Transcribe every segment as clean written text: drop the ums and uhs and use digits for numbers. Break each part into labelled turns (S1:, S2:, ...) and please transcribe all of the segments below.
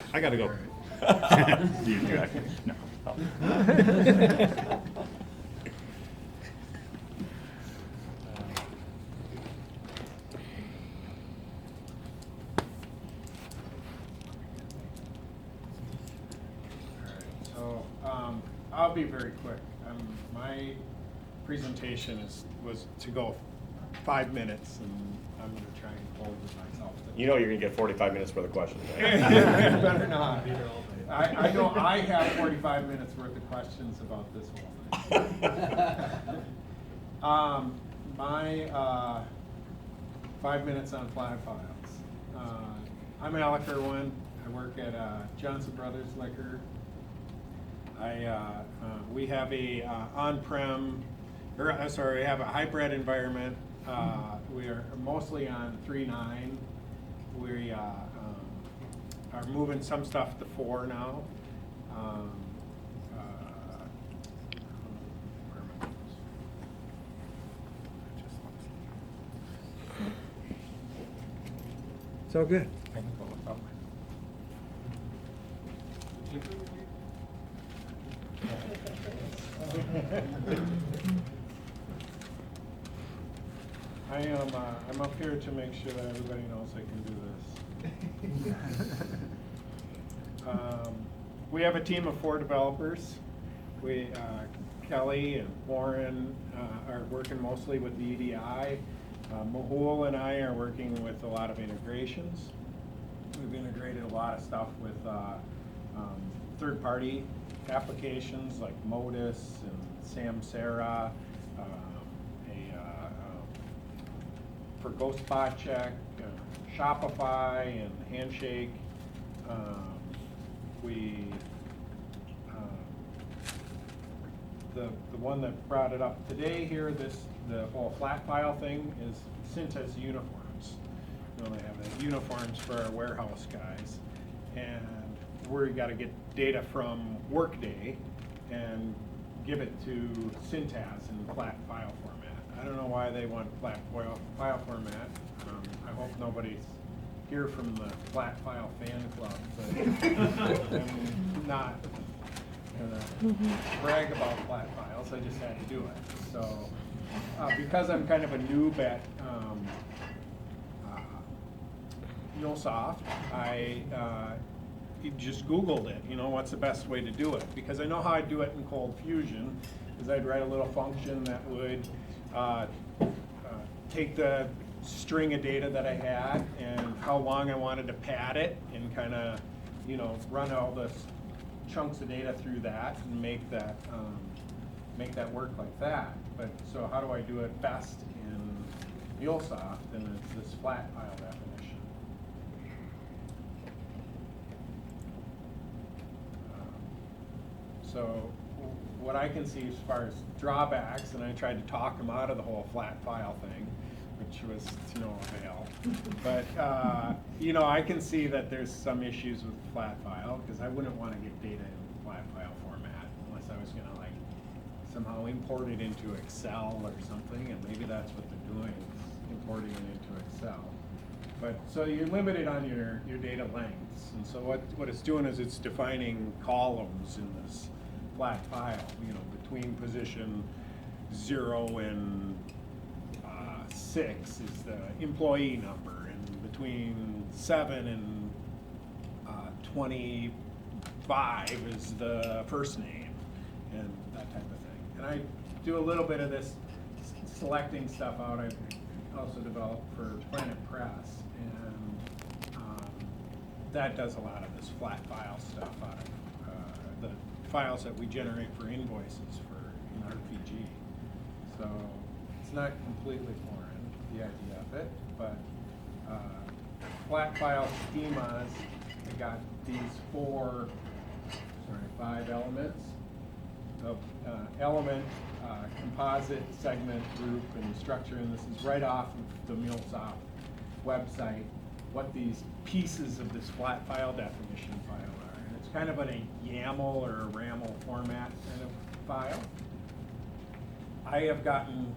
S1: I gotta go. You do actually. No.
S2: So I'll be very quick. My presentation was to go 5 minutes, and I'm going to try and hold with myself.
S1: You know you're gonna get 45 minutes for the questions, right?
S2: Better not. I know I have 45 minutes worth of questions about this whole thing. My 5 minutes on flat files. I'm Alec Irwin. I work at Johnson Brothers Liquor. We have a on-prem, we have a hybrid environment. We are mostly on 3.9. We are moving some stuff to 4 now. It's all good. I'm up here to make sure that everybody knows I can do this. We have a team of 4 developers. Kelly and Warren are working mostly with the EDI. Mahul and I are working with a lot of integrations. We've integrated a lot of stuff with third-party applications like Modus and Samsara, for Ghost Spot Check, Shopify and Handshake. The one that brought it up today here, the whole flat file thing is Cintas uniforms. We only have the uniforms for our warehouse guys, and we got to get data from Workday and give it to Cintas in flat file format. I don't know why they want flat file format. I hope nobody's here from the flat file fan club, but I'm not gonna brag about flat files. I just had to do it. So because I'm kind of a noob at Mulesoft, I just Googled it, what's the best way to do it? Because I know how I do it in Cold Fusion, is I'd write a little function that would take the string of data that I had and how long I wanted to pad it and kind of, run all the chunks of data through that and make that work like that. But so how do I do it best in Mulesoft? And it's this flat file definition. So what I can see as far as drawbacks, and I tried to talk them out of the whole flat file thing, which was to no avail. But I can see that there's some issues with flat file because I wouldn't want to get data in flat file format unless I was going to somehow import it into Excel or something, and maybe that's what they're doing, importing it into Excel. But so you're limited on your data lengths, and so what it's doing is it's defining columns in this flat file. Between position 0 and 6 is the employee number, and between 7 and 25 is the first name, and that type of thing. And I do a little bit of this selecting stuff out. I also developed for Planet Press, and that does a lot of this flat file stuff out of the files that we generate for invoices in RPG. So it's not completely foreign, the idea of it, but flat file schemas, I got these 5 elements of element, composite, segment, group, and structure, and this is right off of the Mulesoft website, what these pieces of this flat file definition file are. And it's kind of in a YAML or a RAML format kind of file. I have gotten,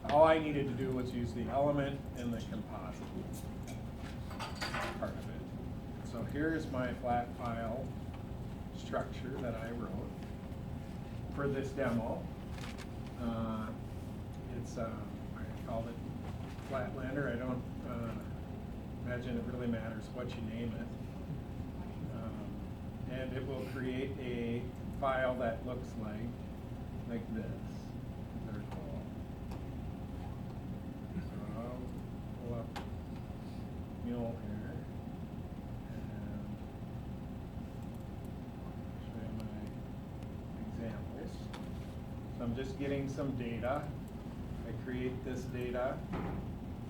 S2: all I needed to do was use the element and the composite part of it. So here's my flat file structure that I wrote for this demo. It's, I called it Flatlander. I don't imagine it really matters what you name it. And it will create a file that looks like this. Very cool. So I'll pull up Mule here and show you my examples. So I'm just getting some data. I create this data.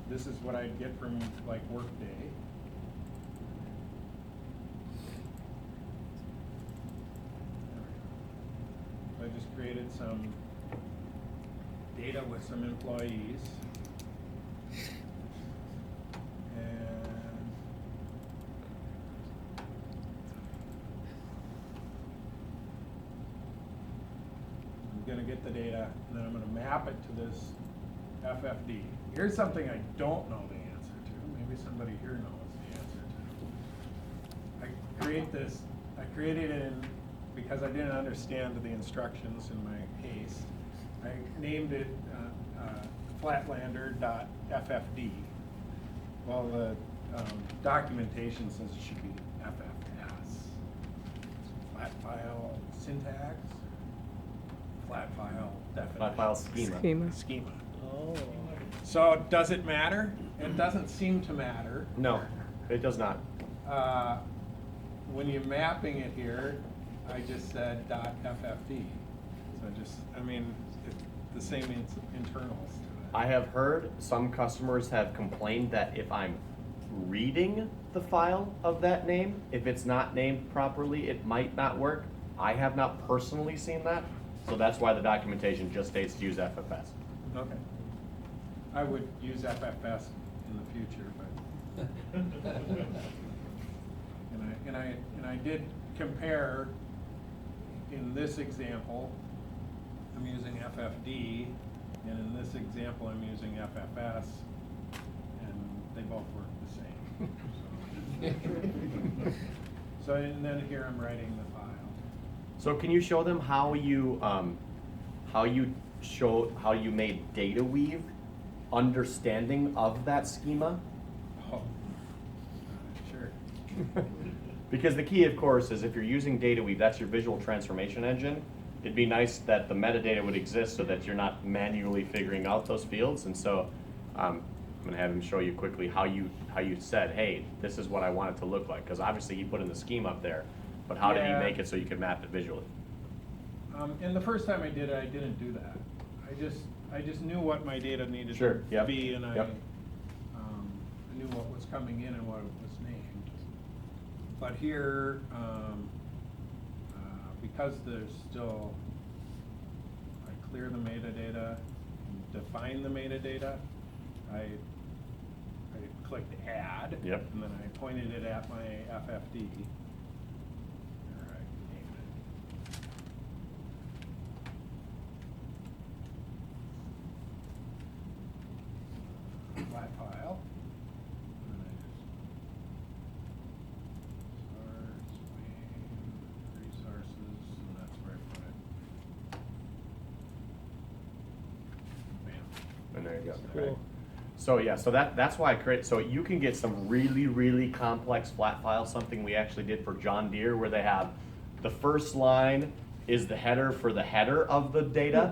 S2: This is what I'd get from like Workday. I just created some data with some employees. And I'm going to get the data, and then I'm going to map it to this FFD. Here's something I don't know the answer to. Maybe somebody here knows the answer to. I created it because I didn't understand the instructions in my case. I named it flatlander.ffd. Well, the documentation says it should be FFS. Flat file syntax, flat file definition.
S1: Flat file schema.
S2: Schema.
S3: Oh.
S2: So does it matter? It doesn't seem to matter.
S1: No, it does not.
S2: When you're mapping it here, I just said .ffd. So the same internals to it.
S1: I have heard some customers have complained that if I'm reading the file of that name, if it's not named properly, it might not work. I have not personally seen that, so that's why the documentation just states to use FFS.
S2: Okay. I would use FFS in the future, but and I did compare. In this example, I'm using FFD, and in this example, I'm using FFS, and they both work the same. So and then here I'm writing the file.
S1: So can you show them how you made data weave understanding of that schema?
S2: Oh, sure.
S1: Because the key, of course, is if you're using data weave, that's your visual transformation engine. It'd be nice that the metadata would exist so that you're not manually figuring out those fields. And so I'm going to have him show you quickly how you said, hey, this is what I want it to look like. Because obviously he put in the schema up there, but how did he make it so you could map it visually?
S2: And the first time I did it, I didn't do that. I just knew what my data needed
S1: Sure,
S2: to
S1: yep,
S2: be, and I
S1: yep.
S2: knew what was coming in and what it was named. But here, because there's still, I clear the metadata, define the metadata, I clicked add,
S1: Yep.
S2: and then I pointed it at my FFD. There, I named it. Flat file. And then I just source, main, resources, and that's where I put it. Bam.
S1: And there you go.
S3: Cool.
S1: So yeah, so that's why I create, so you can get some really, really complex flat files, something we actually did for John Deere, where they have the first line is the header for the header of the data.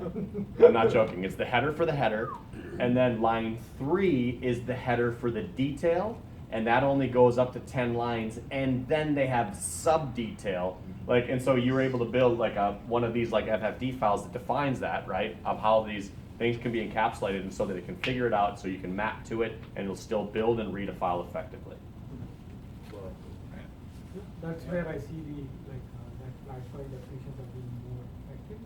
S1: I'm not joking, it's the header for the header. And then line 3 is the header for the detail, and that only goes up to 10 lines. And then they have sub-detail, and so you were able to build like one of these like FFD files that defines that, right, of how these things can be encapsulated, and so that it can figure it out, so you can map to it, and it'll still build and read a file effectively.
S4: That's where I see that flat file definitions are being more effective.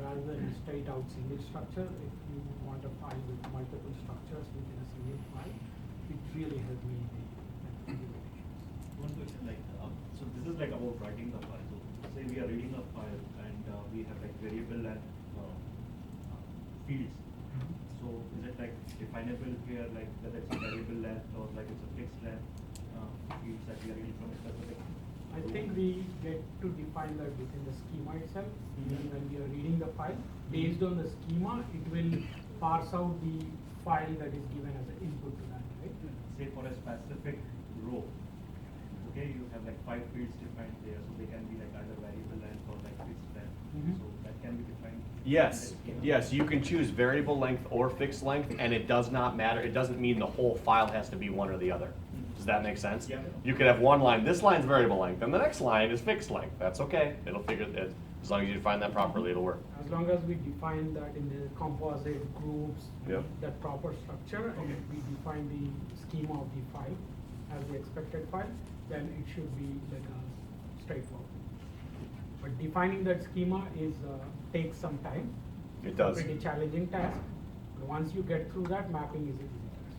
S4: Rather than straight out single structure, if you want a file with multiple structures within a single file, it really helped me in the configurations.
S5: One question, so this is like about writing the file. So say we are reading a file and we have like variable and fields. So is it like definable here, like whether it's a variable length or like it's a fixed length? fields that we are reading from a specific?
S4: I think we get to define that within the schema itself. Even when we are reading the file, based on the schema, it will parse out the file that is given as an input to that, right?
S5: Say for a specific row, okay, you have like 5 fields defined there, so they can be like either variable length or like fixed length.
S4: Mhm.
S5: So that can be defined.
S1: Yes,
S5: in the schema.
S1: yes, you can choose variable length or fixed length, and it does not matter, it doesn't mean the whole file has to be one or the other. Does that make sense?
S5: Yeah.
S1: You could have one line, this line's variable length, and the next line is fixed length, that's okay, it'll figure it, as long as you define that properly, it'll work.
S4: As long as we define that in the composite groups,
S1: Yep.
S4: that proper structure, and we define the schema of the file as the expected file, then it should be like a straightforward. But defining that schema is, takes some time.
S1: It does.
S4: Pretty challenging task, but once you get through that, mapping is a easy task.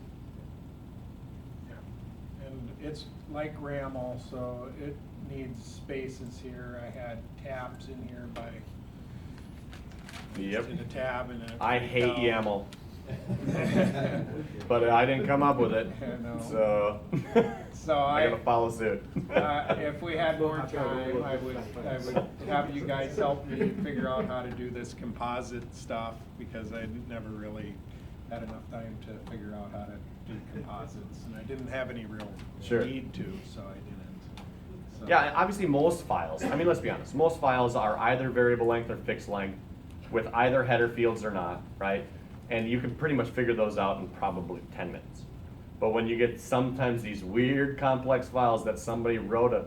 S2: Yeah. And it's like RAM also, it needs spaces here. I had tabs in here by,
S1: Yep.
S2: just in a tab and a.
S1: I hate YAML, but I didn't come up with it,
S2: I know.
S1: so
S2: So
S1: I gotta follow suit.
S2: If we had more time, I would have you guys help me figure out how to do this composite stuff, because I never really had enough time to figure out how to do composites, and I didn't have any real
S1: Sure.
S2: need to, so I didn't. So-
S1: Yeah, and obviously most files, I mean, let's be honest, most files are either variable length or fixed length with either header fields or not, right? And you can pretty much figure those out in probably 10 minutes. But when you get sometimes these weird complex files that somebody wrote a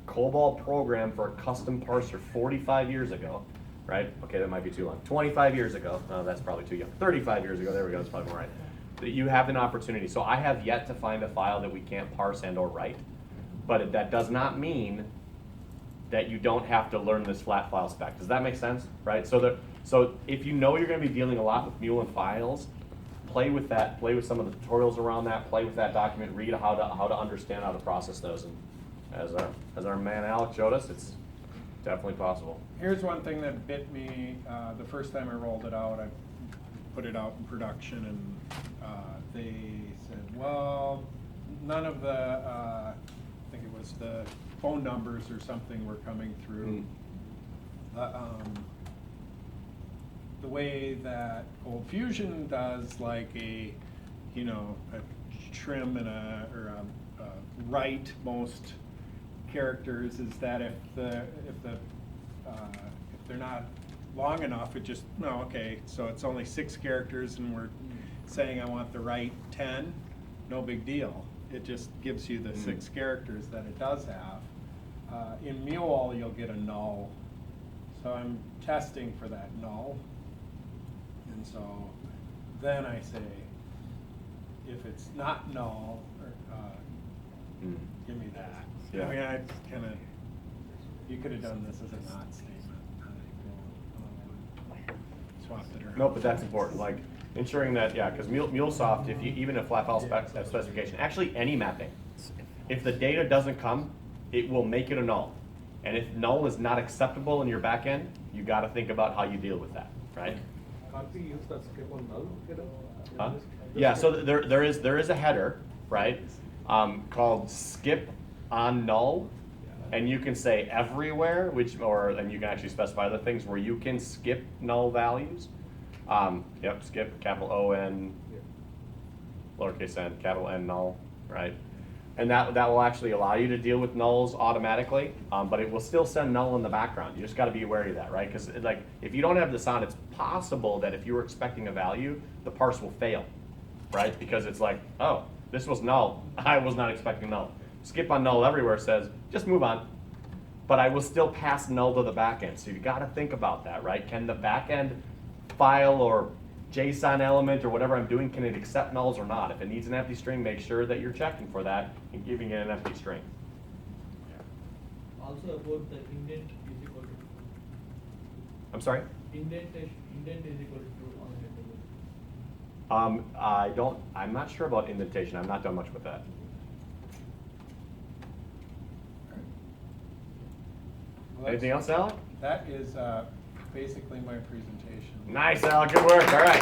S1: COBOL program for a custom parser 45 years ago, right? Okay, that might be too long. 25 years ago, no, that's probably too young. 35 years ago, there we go, that's probably more right. That you have an opportunity. So I have yet to find a file that we can't parse and or write, but that does not mean that you don't have to learn this flat file spec. Does that make sense, right? So if you know you're gonna be dealing a lot with Mule and files, play with that, play with some of the tutorials around that, play with that document, read how to understand how to process those. And as our man Alex showed us, it's definitely possible.
S2: Here's one thing that bit me, the first time I rolled it out, I put it out in production, and they said, well, none of the, I think it was the phone numbers or something were coming through. The way that Cold Fusion does like a, you know, a trim and a write most characters is that if they're not long enough, it just, no, okay, so it's only 6 characters and we're saying I want the right 10, no big deal. It just gives you the 6 characters that it does have. In Mule, you'll get a null. So I'm testing for that null. And so then I say, if it's not null, give me that.
S1: Yeah.
S2: I mean, I kind of, you could have done this as a not statement. Swapped it around.
S1: No, but that's important, like ensuring that, yeah, because Mulesoft, if you, even a flat file specification, actually any mapping, if the data doesn't come, it will make it a null. And if null is not acceptable in your backend, you gotta think about how you deal with that, right?
S3: Can't we use the skip on null?
S1: Huh? Yeah, so there is a header, right, called skip on null, and you can say everywhere, and you can actually specify other things where you can skip null values. Yep, skip, capital O-N, lowercase n, capital N null, right? And that will actually allow you to deal with nulls automatically, but it will still send null in the background. You just gotta be wary of that, right? Because like, if you don't have this on, it's possible that if you were expecting a value, the parse will fail, right? Because it's like, oh, this was null, I was not expecting null. Skip on null everywhere says, just move on. But I will still pass null to the backend, so you gotta think about that, right? Can the backend file or JSON element or whatever I'm doing, can it accept nulls or not? If it needs an empty string, make sure that you're checking for that and giving it an empty string.
S3: Also about the indent is equal to true.
S1: I'm sorry?
S3: Indent is equal to true on the table.
S1: I'm not sure about indentation. I've not done much with that.
S2: Well,
S1: Anything else, Alec?
S2: That is basically my presentation.
S1: Nice, Alec. Good work. All right.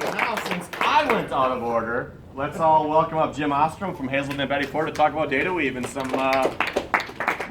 S1: So now, since I went out of order, let's all welcome up Jim Ostrom from Hazelden and Betty Ford to talk about data weave and some